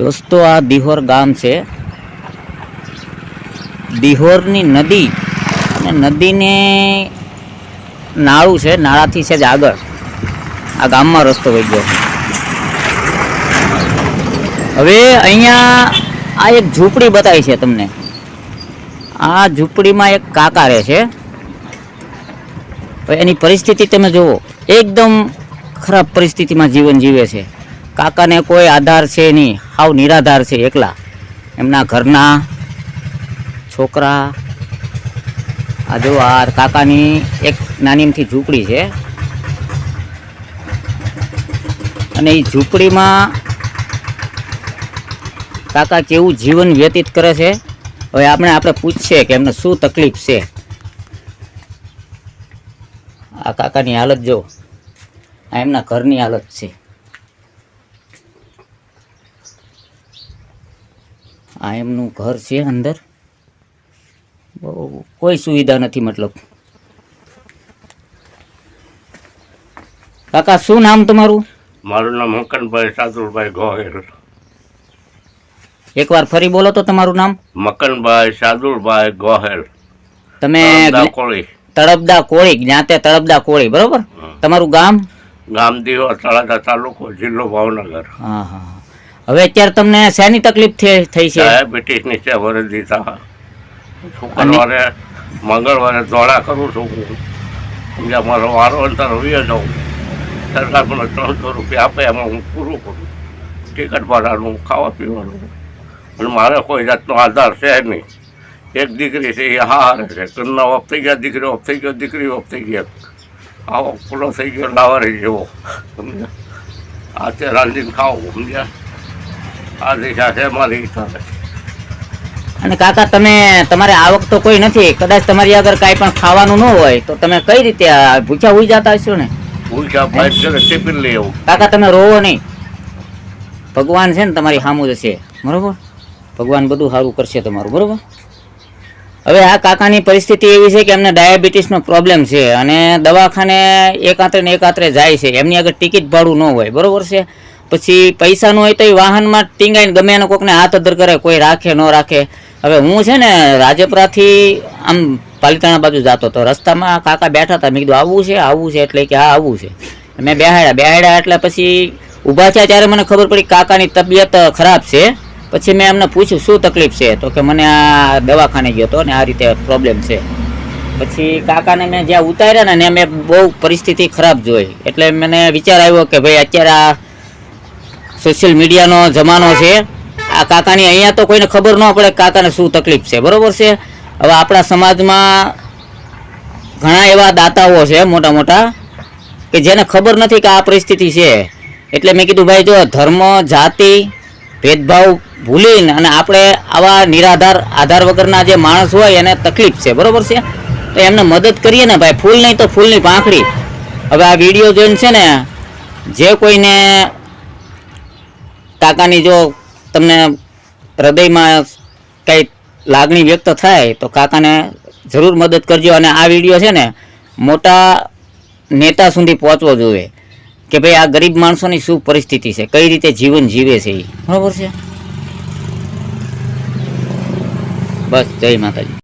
દોસ્તો આ દિહોર ગામ છે. દિહોરની નદી અને નદીને નાળું છે, નાળાથી છે જ આગળ આ ગામમાં રસ્તો વહી ગયો. હવે અહીંયા આ એક ઝૂંપડી બતાવી છે તમને. આ ઝૂંપડીમાં એક કાકા રહે છે. હવે એની પરિસ્થિતિ તમે જુઓ, એકદમ ખરાબ પરિસ્થિતિમાં જીવન જીવે છે. કાકાને કોઈ આધાર છે નહીં, હાવ નિરાધાર છે, એકલા. એમના ઘરના છોકરા, આ જો આ કાકાની એક નાની અમથી ઝૂંપડી છે અને એ ઝૂંપડીમાં કાકા કેવું જીવન વ્યતીત કરે છે. હવે આપણે પૂછીએ કે એમને શું તકલીફ છે. આ કાકાની હાલત જો, આ એમના ઘરની હાલત છે. આ એમનું ઘર છે, અંદર કોઈ સુવિધા નથી. મતલબ કાકા શું નામ તમારું? મારું નામ મકનભાઈ સાદુલભાઈ ગોહેલ. એકવાર ફરી બોલો તો તમારું નામ. મકનભાઈ સાદુલભાઈ ગોહેલ. તમે કોળી, તળપદા કોળી, જ્ઞાતે તળપદા કોળી, બરોબર? તમારું ગામ? ગામ દિહોર, તળાજા તાલુકો, જિલ્લો ભાવનગર. હા હા. હવે અત્યારે તમને શેની તકલીફ થઈ છે? ડાયાબિટીસ ની છે વરદી થા. શુક્રવારે મંગળવારે દોડા કરું છું. જ્યાં મારો વારો અંતર હોઈએ જાઉં, સરકાર મને 300 રૂપિયા આપે, એમાં હું પૂરું કરું. ટિકટ ભાડાનું, ખાવા પીવાનું. અને મારે કોઈ જાતનો આધાર છે નહીં. એક દીકરી છે, એ હારે છે. ઘરના ઓફ થઈ ગયા, દીકરી ઓફ થઈ ગયો, દીકરી ઓફ થઈ ગયા. આવો પૂરો થઈ ગયો લાવારી જેવો, સમજ્યા? આ તે રાંધીને ખાવું, સમજ્યા? આ દિશા છે મારી હિસાબે. અને કાકા તમારે આવક તો કોઈ નથી, કદાચ તમારી આગળ કાંઈ પણ ખાવાનું ન હોય તો તમે કઈ રીતે ભૂખ્યા હોઈ જતા હશો ને? ભૂખ્યા ભાઈ ટિફિન લઈ આવું. કાકા તમે રોવો નહીં, ભગવાન છે ને તમારી સામું જ છે, બરોબર? ભગવાન બધું સારું કરશે તમારું, બરોબર? હવે આ કાકાની પરિસ્થિતિ એવી છે કે એમને ડાયાબિટીસનો પ્રોબ્લેમ છે અને દવાખાને એકાંતરે ને એકાંતરે જાય છે. એમની આગળ ટિકિટ ભાડું ન હોય, બરોબર છે? પછી પૈસા ન હોય તો એ વાહનમાં ટીંગાઈને ગમે એને કોકને હાથ અધર કરે, કોઈ રાખે ન રાખે. હવે હું છે ને રાજપરાથી આમ પાલિતાણા બાજુ જતો હતો, રસ્તામાં કાકા બેઠા હતા. મેં કીધું આવવું છે એટલે કે હા આવવું છે. મેં બેહાડ્યા એટલે પછી ઊભા થયા ત્યારે મને ખબર પડી કાકાની તબિયત ખરાબ છે. પછી મેં એમને પૂછ્યું શું તકલીફ છે, તો કે મને આ દવાખાને ગયો હતો ને આ રીતે પ્રોબ્લેમ છે. પછી કાકાને મેં જ્યાં ઉતાર્યા ને મેં બહુ પરિસ્થિતિ ખરાબ જોઈ. એટલે મને વિચાર આવ્યો કે ભાઈ અત્યારે આ સોશિયલ મીડિયાનો જમાનો છે, આ કાકાની અહીંયા તો કોઈને ખબર ન પડે કાકાને શું તકલીફ છે, બરોબર છે? હવે આપણા સમાજમાં ઘણા એવા દાતાઓ છે મોટા મોટા કે જેને ખબર નથી કે આ પરિસ્થિતિ છે. એટલે મેં કીધું ભાઈ જો ધર્મ, જાતિ, ભેદભાવ ભૂલીને અને આપણે આવા નિરાધાર, આધાર વગરના જે માણસ હોય એને તકલીફ છે, બરોબર છે? તો એમને મદદ કરીએ ને ભાઈ, ફૂલ નહીં તો ફૂલની પાંખડી. હવે આ વિડીયો જોઈને છે ને જે કોઈને કાકાની જો તમને હૃદયમાં કંઈ લાગણી વ્યક્ત થાય તો કાકાને જરૂર મદદ કરજો. અને આ વિડીયો છે ને મોટા નેતા સુધી પહોંચવો જોઈએ કે ભાઈ આ ગરીબ માણસોની શું પરિસ્થિતિ છે, કઈ રીતે જીવન જીવે છે એ, બરોબર છે? બસ, જય માતાજી.